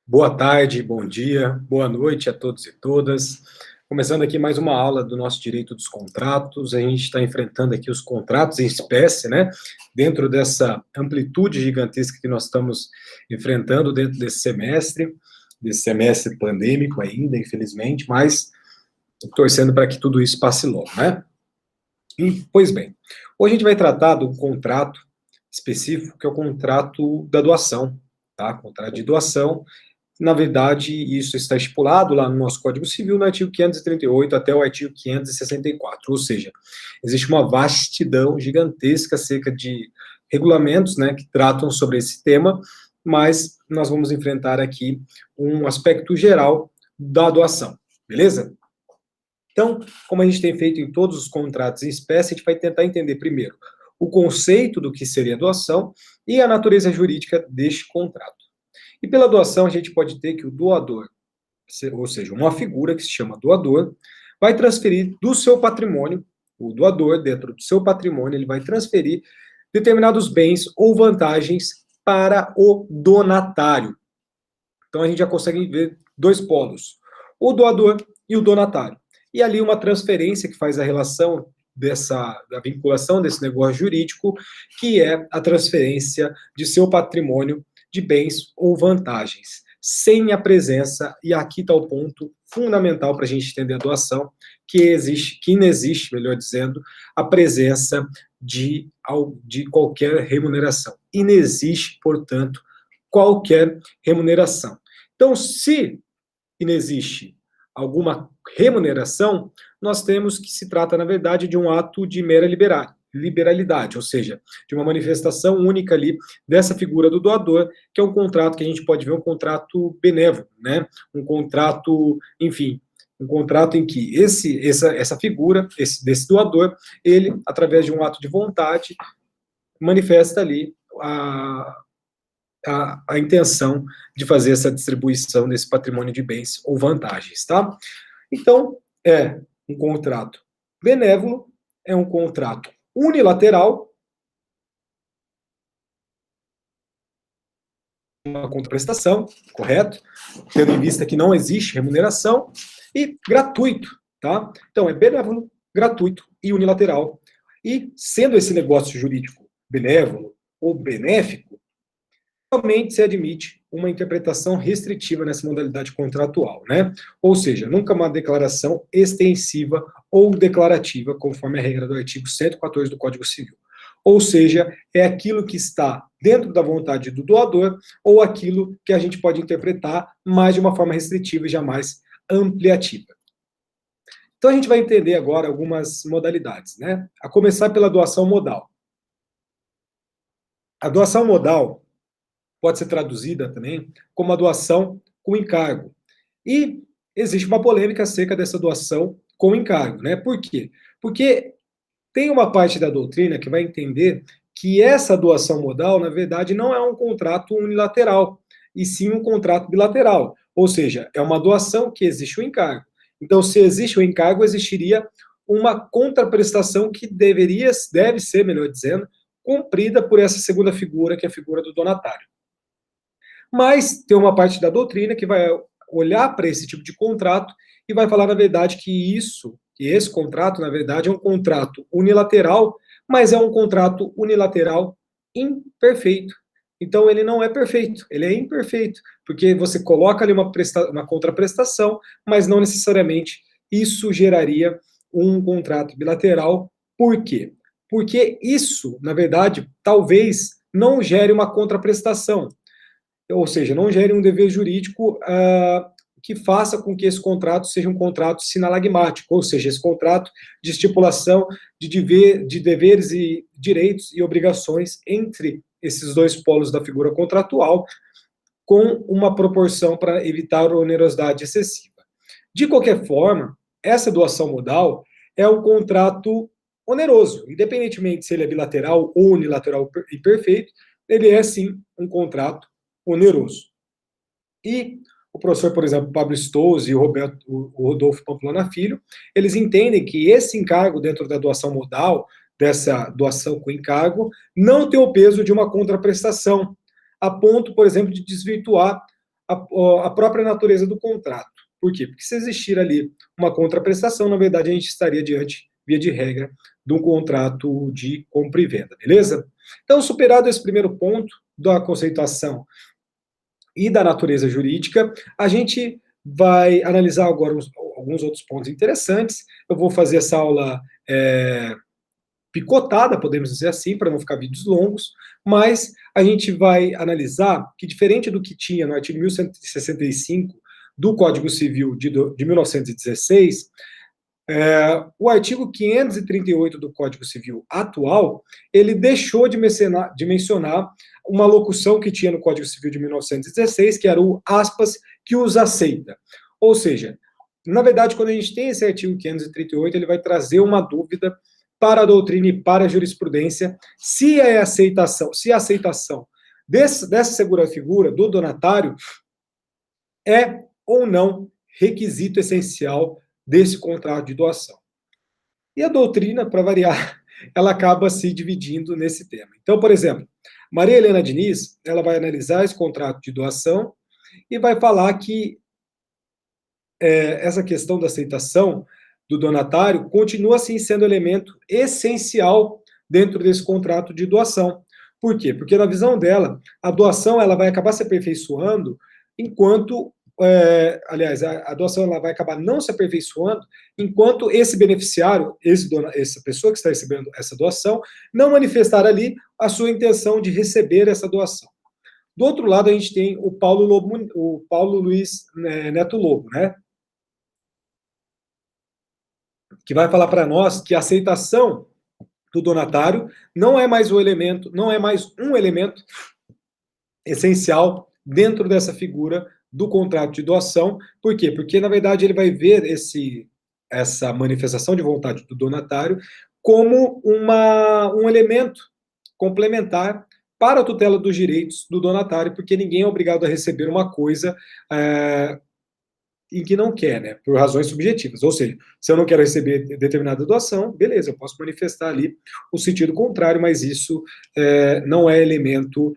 Boa tarde, bom dia, boa noite a todos e todas. Começando aqui mais uma aula do nosso direito dos contratos. A gente está enfrentando aqui os contratos em espécie, né? Dentro dessa amplitude gigantesca que nós estamos enfrentando dentro desse semestre pandêmico ainda, infelizmente, mas torcendo para que tudo isso passe logo, né? Pois bem, hoje a gente vai tratar de um contrato específico, que é o contrato da doação, tá? Contrato de doação. Na verdade, isso está estipulado lá no nosso Código Civil, no artigo 538 até o artigo 564, ou seja, existe uma vastidão gigantesca acerca de regulamentos, né, que tratam sobre esse tema, mas nós vamos enfrentar aqui um aspecto geral da doação, beleza? Então, como a gente tem feito em todos os contratos em espécie, a gente vai tentar entender primeiro o conceito do que seria doação e a natureza jurídica deste contrato. E pela doação, a gente pode ter que o doador, ou seja, uma figura que se chama doador, vai transferir do seu patrimônio, o doador, dentro do seu patrimônio, ele vai transferir determinados bens ou vantagens para o donatário. Então a gente já consegue ver dois polos, o doador e o donatário. E ali uma transferência que faz a relação da vinculação desse negócio jurídico, que é a transferência de seu patrimônio de bens ou vantagens, sem a presença, e aqui está o ponto fundamental para a gente entender a doação, que inexiste, melhor dizendo, a presença de qualquer remuneração. Inexiste, portanto, qualquer remuneração. Então, se inexiste alguma remuneração, nós temos que se trata, na verdade, de um ato de mera liberalidade, ou seja, de uma manifestação única ali dessa figura do doador, que é um contrato que a gente pode ver um contrato benévolo, né? Um contrato, enfim, um contrato em que essa figura, desse doador, ele, através de um ato de vontade, manifesta ali a intenção de fazer essa distribuição desse patrimônio de bens ou vantagens, tá? Então, é um contrato benévolo, é um contrato unilateral, uma contraprestação, correto? Tendo em vista que não existe remuneração, e gratuito, tá? Então, é benévolo, gratuito e unilateral. E, sendo esse negócio jurídico benévolo ou benéfico, realmente se admite uma interpretação restritiva nessa modalidade contratual, né? Ou seja, nunca uma declaração extensiva ou declarativa, conforme a regra do artigo 114 do Código Civil. Ou seja, é aquilo que está dentro da vontade do doador ou aquilo que a gente pode interpretar mais de uma forma restritiva e jamais ampliativa. Então a gente vai entender agora algumas modalidades, né? A começar pela doação modal. A doação modal pode ser traduzida também como a doação com encargo. E existe uma polêmica acerca dessa doação com encargo, né? Por quê? Porque tem uma parte da doutrina que vai entender que essa doação modal, na verdade, não é um contrato unilateral, e sim um contrato bilateral. Ou seja, é uma doação que existe o encargo. Então, se existe o encargo, existiria uma contraprestação que deve ser, melhor dizendo, cumprida por essa segunda figura, que é a figura do donatário. Mas tem uma parte da doutrina que vai olhar para esse tipo de contrato e vai falar, na verdade, que esse contrato, na verdade, é um contrato unilateral, mas é um contrato unilateral imperfeito. Então, ele não é perfeito, ele é imperfeito, porque você coloca ali uma contraprestação, mas não necessariamente isso geraria um contrato bilateral. Por quê? Porque isso, na verdade, talvez não gere uma contraprestação, ou seja, não gere um dever jurídico que faça com que esse contrato seja um contrato sinalagmático, ou seja, esse contrato de estipulação de deveres e direitos e obrigações entre esses dois polos da figura contratual, com uma proporção para evitar onerosidade excessiva. De qualquer forma, essa doação modal é um contrato oneroso, independentemente se ele é bilateral ou unilateral e perfeito, ele é sim um contrato oneroso. E o professor, por exemplo, Pablo Stolz e o Rodolfo Pamplona Filho, eles entendem que esse encargo dentro da doação modal, dessa doação com encargo, não tem o peso de uma contraprestação, a ponto, por exemplo, de desvirtuar a própria natureza do contrato. Por quê? Porque se existir ali uma contraprestação, na verdade, a gente estaria diante, via de regra, de um contrato de compra e venda, beleza? Então, superado esse primeiro ponto da conceituação e da natureza jurídica, a gente vai analisar agora alguns outros pontos interessantes. Eu vou fazer essa aula picotada, podemos dizer assim, para não ficar vídeos longos, mas a gente vai analisar que, diferente do que tinha no artigo 1165 do Código Civil de 1916, o artigo 538 do Código Civil atual, ele deixou de mencionar uma locução que tinha no Código Civil de 1916, que era o aspas, que os aceita. Ou seja, na verdade, quando a gente tem esse artigo 538, ele vai trazer uma dúvida para a doutrina e para a jurisprudência, se a aceitação dessa segura figura do donatário é ou não requisito essencial desse contrato de doação. E a doutrina, para variar, ela acaba se dividindo nesse tema. Então, por exemplo, Maria Helena Diniz, ela vai analisar esse contrato de doação e vai falar que essa questão da aceitação do donatário continua, assim, sendo elemento essencial dentro desse contrato de doação. Por quê? Porque, na visão dela, a doação ela vai acabar se aperfeiçoando enquanto... aliás, a doação ela vai acabar não se aperfeiçoando enquanto esse beneficiário, essa pessoa que está recebendo essa doação, não manifestar ali a sua intenção de receber essa doação. Do outro lado, a gente tem o Paulo Luiz Neto Lobo, né? Que vai falar para nós que a aceitação do donatário não é mais um elemento essencial dentro dessa figura do contrato de doação. Por quê? Porque, na verdade, ele vai ver essa manifestação de vontade do donatário como um elemento complementar para a tutela dos direitos do donatário, porque ninguém é obrigado a receber uma coisa em que não quer, né, por razões subjetivas. Ou seja, se eu não quero receber determinada doação, beleza, eu posso manifestar ali o sentido contrário, mas isso não é elemento,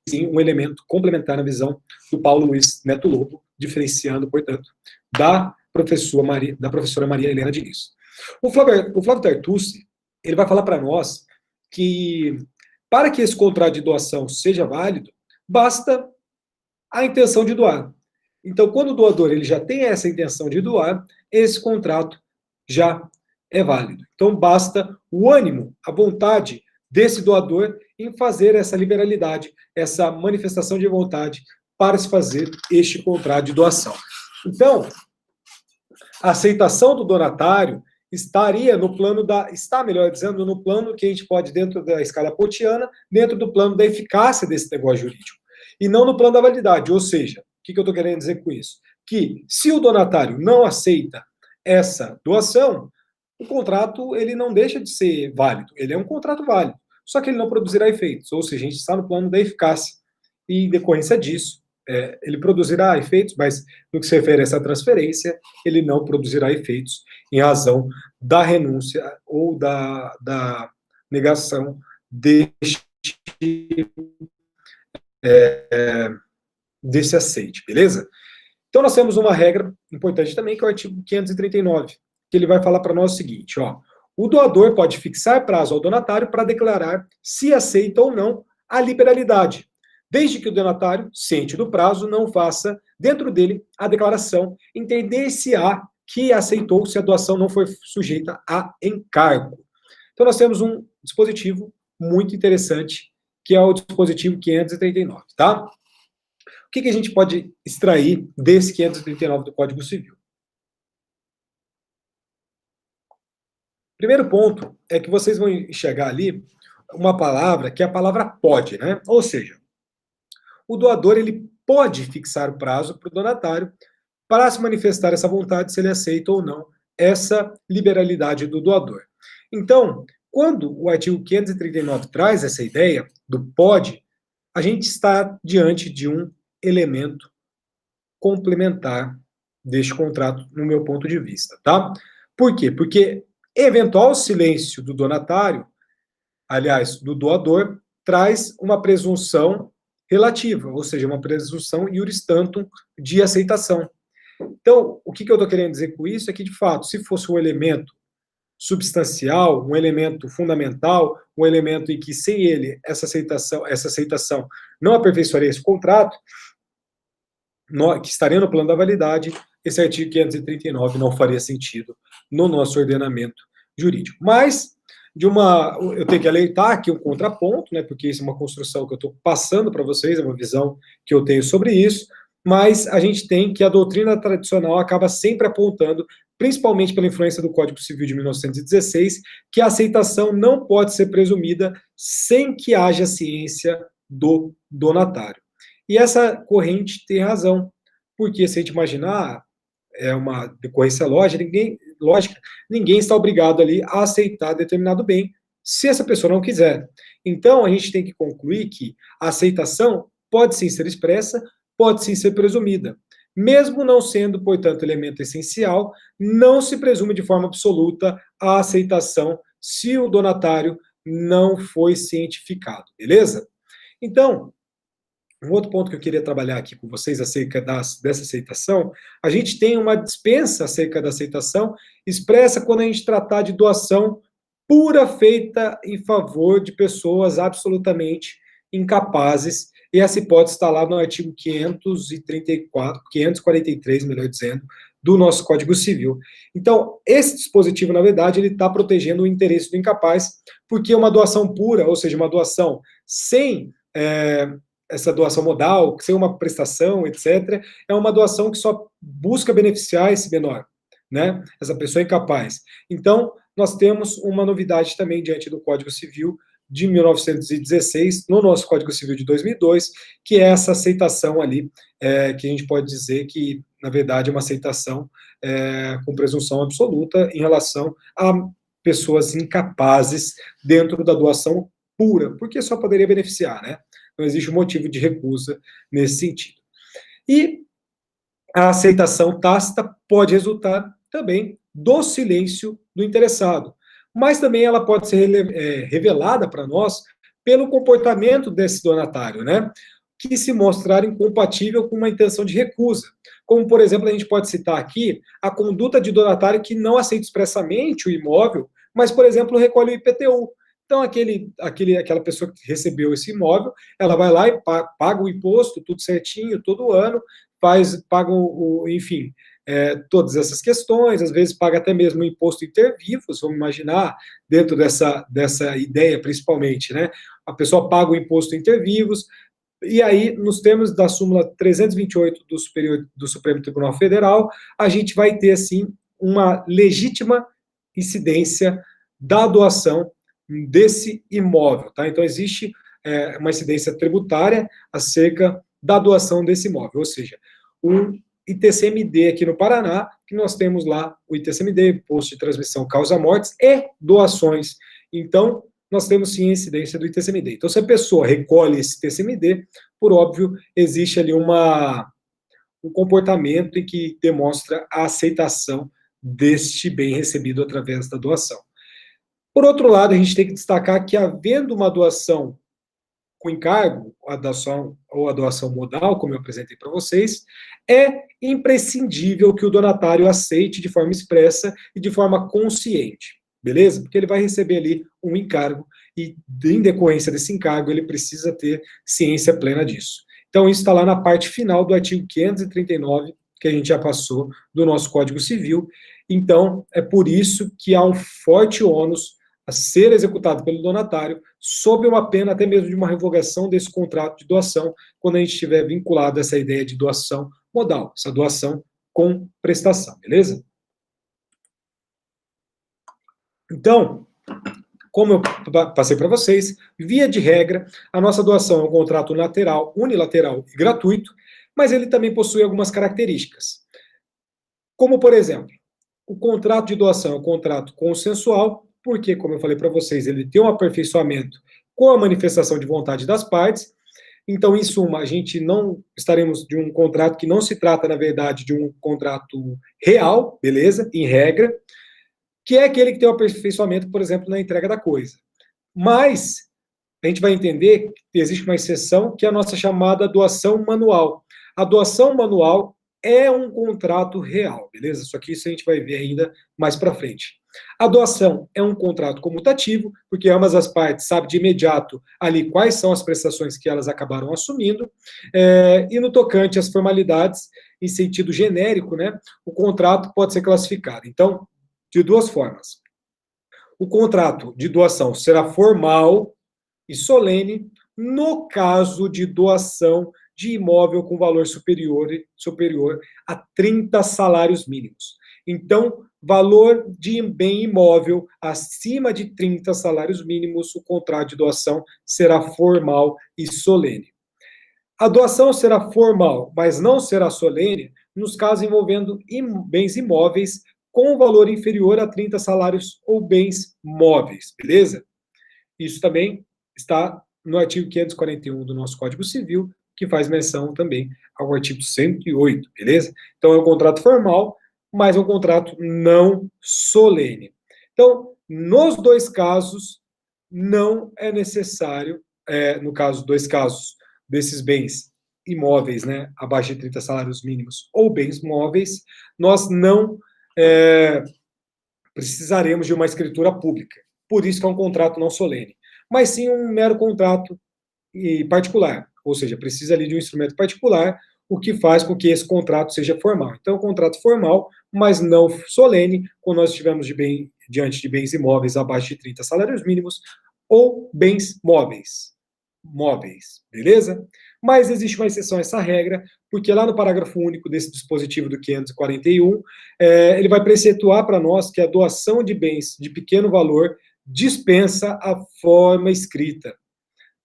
sim, um elemento complementar na visão do Paulo Luiz Neto Lobo, diferenciando, portanto, da professora Maria Helena Diniz. O Flávio Tartucci, ele vai falar para nós que, para que esse contrato de doação seja válido, basta a intenção de doar. Então, quando o doador ele já tem essa intenção de doar, esse contrato já é válido. Então, basta o ânimo, a vontade desse doador em fazer essa liberalidade, essa manifestação de vontade para se fazer este contrato de doação. Então, a aceitação do donatário estaria no plano melhor dizendo, no plano que a gente pode, dentro da escala pottiana, dentro do plano da eficácia desse negócio jurídico, e não no plano da validade. Ou seja, o que eu estou querendo dizer com isso? Que se o donatário não aceita essa doação, o contrato ele não deixa de ser válido, ele é um contrato válido, só que ele não produzirá efeitos, ou seja, a gente está no plano da eficácia, e em decorrência disso, ele produzirá efeitos, mas no que se refere a essa transferência, ele não produzirá efeitos em razão da renúncia ou da negação desse aceite, beleza? Então nós temos uma regra importante também, que é o artigo 539, que ele vai falar para nós o seguinte, ó: o doador pode fixar prazo ao donatário para declarar se aceita ou não a liberalidade, desde que o donatário, ciente do prazo, não faça dentro dele a declaração, entender-se-á que aceitou se a doação não for sujeita a encargo. Então nós temos um dispositivo muito interessante, que é o dispositivo 539, tá? O que a gente pode extrair desse 539 do Código Civil? Primeiro ponto é que vocês vão enxergar ali uma palavra que é a palavra pode, né? Ou seja, o doador ele pode fixar o prazo para o donatário para se manifestar essa vontade, se ele aceita ou não essa liberalidade do doador. Então, quando o artigo 539 traz essa ideia do pode, a gente está diante de um elemento complementar deste contrato, no meu ponto de vista, tá? Por quê? Porque eventual silêncio do donatário, aliás, do doador, traz uma presunção relativa, ou seja, uma presunção iuris tantum de aceitação. Então, o que eu estou querendo dizer com isso é que, de fato, se fosse um elemento substancial, um elemento fundamental, um elemento em que sem ele essa aceitação não aperfeiçoaria esse contrato, que estaria no plano da validade, esse artigo 539 não faria sentido no nosso ordenamento jurídico. Mas, eu tenho que alertar aqui um contraponto, né, porque isso é uma construção que eu estou passando para vocês, é uma visão que eu tenho sobre isso, mas a gente tem que a doutrina tradicional acaba sempre apontando, principalmente pela influência do Código Civil de 1916, que a aceitação não pode ser presumida sem que haja ciência do donatário. E essa corrente tem razão, porque se a gente imaginar, é uma decorrência lógica, ninguém está obrigado ali a aceitar determinado bem, se essa pessoa não quiser. Então, a gente tem que concluir que a aceitação pode sim ser expressa, pode sim ser presumida. Mesmo não sendo, portanto, elemento essencial, não se presume de forma absoluta a aceitação se o donatário não foi cientificado, beleza? Então, um outro ponto que eu queria trabalhar aqui com vocês acerca dessa aceitação, a gente tem uma dispensa acerca da aceitação expressa quando a gente tratar de doação pura feita em favor de pessoas absolutamente incapazes, e essa hipótese está lá no artigo 543, melhor dizendo, do nosso Código Civil. Então, esse dispositivo, na verdade, ele está protegendo o interesse do incapaz, porque uma doação pura, ou seja, uma doação sem essa doação modal, sem uma prestação, etc., é uma doação que só busca beneficiar esse menor, né? Essa pessoa incapaz. Então, nós temos uma novidade também diante do Código Civil de 1916, no nosso Código Civil de 2002, que é essa aceitação ali, que a gente pode dizer que, na verdade, é uma aceitação com presunção absoluta em relação a pessoas incapazes dentro da doação pura, porque só poderia beneficiar, né? Não existe motivo de recusa nesse sentido. E a aceitação tácita pode resultar também do silêncio do interessado, mas também ela pode ser revelada para nós pelo comportamento desse donatário, né? Que se mostrar incompatível com uma intenção de recusa. Como, por exemplo, a gente pode citar aqui a conduta de donatário que não aceita expressamente o imóvel, mas, por exemplo, recolhe o IPTU. Então, aquela pessoa que recebeu esse imóvel, ela vai lá e paga o imposto, tudo certinho, todo ano, paga enfim, todas essas questões, às vezes paga até mesmo o imposto inter vivos, vamos imaginar, dentro dessa ideia, principalmente, né? A pessoa paga o imposto inter vivos, e aí, nos termos da súmula 328 do Supremo Tribunal Federal, a gente vai ter, assim, uma legítima incidência da doação desse imóvel, tá? Então, existe uma incidência tributária acerca da doação desse imóvel, ou seja, o ITCMD aqui no Paraná, que nós temos lá o ITCMD, Imposto de Transmissão Causa-Mortes e Doações. Então, nós temos sim a incidência do ITCMD. Então, se a pessoa recolhe esse ITCMD, por óbvio, existe ali um comportamento em que demonstra a aceitação deste bem recebido através da doação. Por outro lado, a gente tem que destacar que, havendo uma doação com encargo, a doação modal, como eu apresentei para vocês, é imprescindível que o donatário aceite de forma expressa e de forma consciente, beleza? Porque ele vai receber ali um encargo e, em decorrência desse encargo, ele precisa ter ciência plena disso. Então, isso está lá na parte final do artigo 539, que a gente já passou, do nosso Código Civil. Então, é por isso que há um forte ônus a ser executado pelo donatário, sob uma pena até mesmo de uma revogação desse contrato de doação, quando a gente estiver vinculado a essa ideia de doação modal, essa doação com prestação, beleza? Então, como eu passei para vocês, via de regra, a nossa doação é um contrato unilateral e gratuito, mas ele também possui algumas características. Como, por exemplo, o contrato de doação é um contrato consensual, porque, como eu falei para vocês, ele tem um aperfeiçoamento com a manifestação de vontade das partes. Então, em suma, a gente não estaremos de um contrato que não se trata, na verdade, de um contrato real, beleza? Em regra, que é aquele que tem um aperfeiçoamento, por exemplo, na entrega da coisa. Mas, a gente vai entender que existe uma exceção, que é a nossa chamada doação manual. A doação manual é um contrato real, beleza? Só que isso a gente vai ver ainda mais para frente. A doação é um contrato comutativo, porque ambas as partes sabem de imediato ali quais são as prestações que elas acabaram assumindo, e no tocante às formalidades, em sentido genérico, né, o contrato pode ser classificado. Então, de duas formas. O contrato de doação será formal e solene no caso de doação de imóvel com valor superior a 30 salários mínimos. Então, valor de bem imóvel acima de 30 salários mínimos, o contrato de doação será formal e solene. A doação será formal, mas não será solene nos casos envolvendo bens imóveis com valor inferior a 30 salários ou bens móveis, beleza? Isso também está no artigo 541 do nosso Código Civil, que faz menção também ao artigo 108, beleza? Então, é um contrato formal, mas é um contrato não solene. Então, nos dois casos, não é necessário, no caso, dois casos desses bens imóveis, né, abaixo de 30 salários mínimos, ou bens móveis, nós não precisaremos de uma escritura pública. Por isso que é um contrato não solene. Mas sim um mero contrato particular. Ou seja, precisa ali de um instrumento particular, o que faz com que esse contrato seja formal. Então, é um contrato formal, mas não solene, quando nós estivermos diante de bens imóveis abaixo de 30 salários mínimos, ou bens móveis. Beleza? Mas existe uma exceção a essa regra, porque lá no parágrafo único desse dispositivo do 541, ele vai precetuar para nós que a doação de bens de pequeno valor dispensa a forma escrita.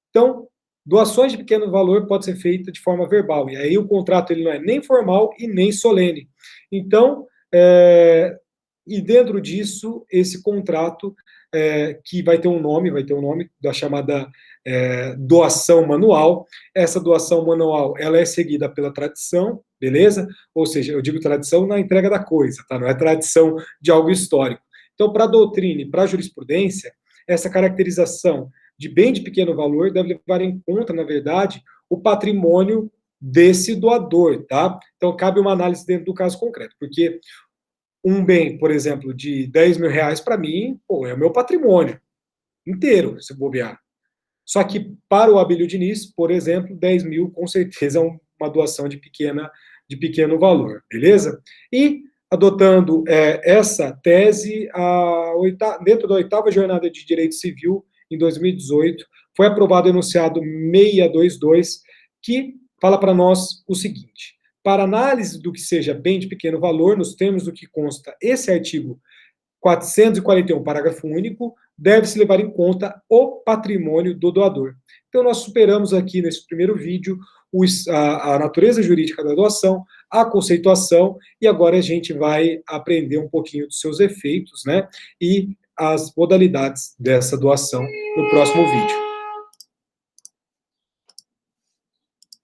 Então, doações de pequeno valor podem ser feitas de forma verbal, e aí o contrato ele não é nem formal e nem solene. Então, e dentro disso, esse contrato, que vai ter um nome da chamada doação manual. Essa doação manual, ela é seguida pela tradição, beleza? Ou seja, eu digo tradição na entrega da coisa, tá? Não é tradição de algo histórico. Então, para a doutrina e para a jurisprudência, essa caracterização de bem de pequeno valor deve levar em conta, na verdade, o patrimônio desse doador, tá? Então, cabe uma análise dentro do caso concreto, porque um bem, por exemplo, de 10 mil reais, para mim, é o meu patrimônio inteiro, se bobear. Só que para o Abílio Diniz, por exemplo, 10 mil com certeza é uma doação de pequeno valor, beleza? E, adotando essa tese, dentro da 8ª Jornada de Direito Civil, em 2018, foi aprovado o enunciado 622, que fala para nós o seguinte: para análise do que seja bem de pequeno valor, nos termos do que consta esse artigo 441, parágrafo único, deve-se levar em conta o patrimônio do doador. Então, nós superamos aqui nesse primeiro vídeo a natureza jurídica da doação, a conceituação, e agora a gente vai aprender um pouquinho dos seus efeitos, né, e as modalidades dessa doação no próximo vídeo.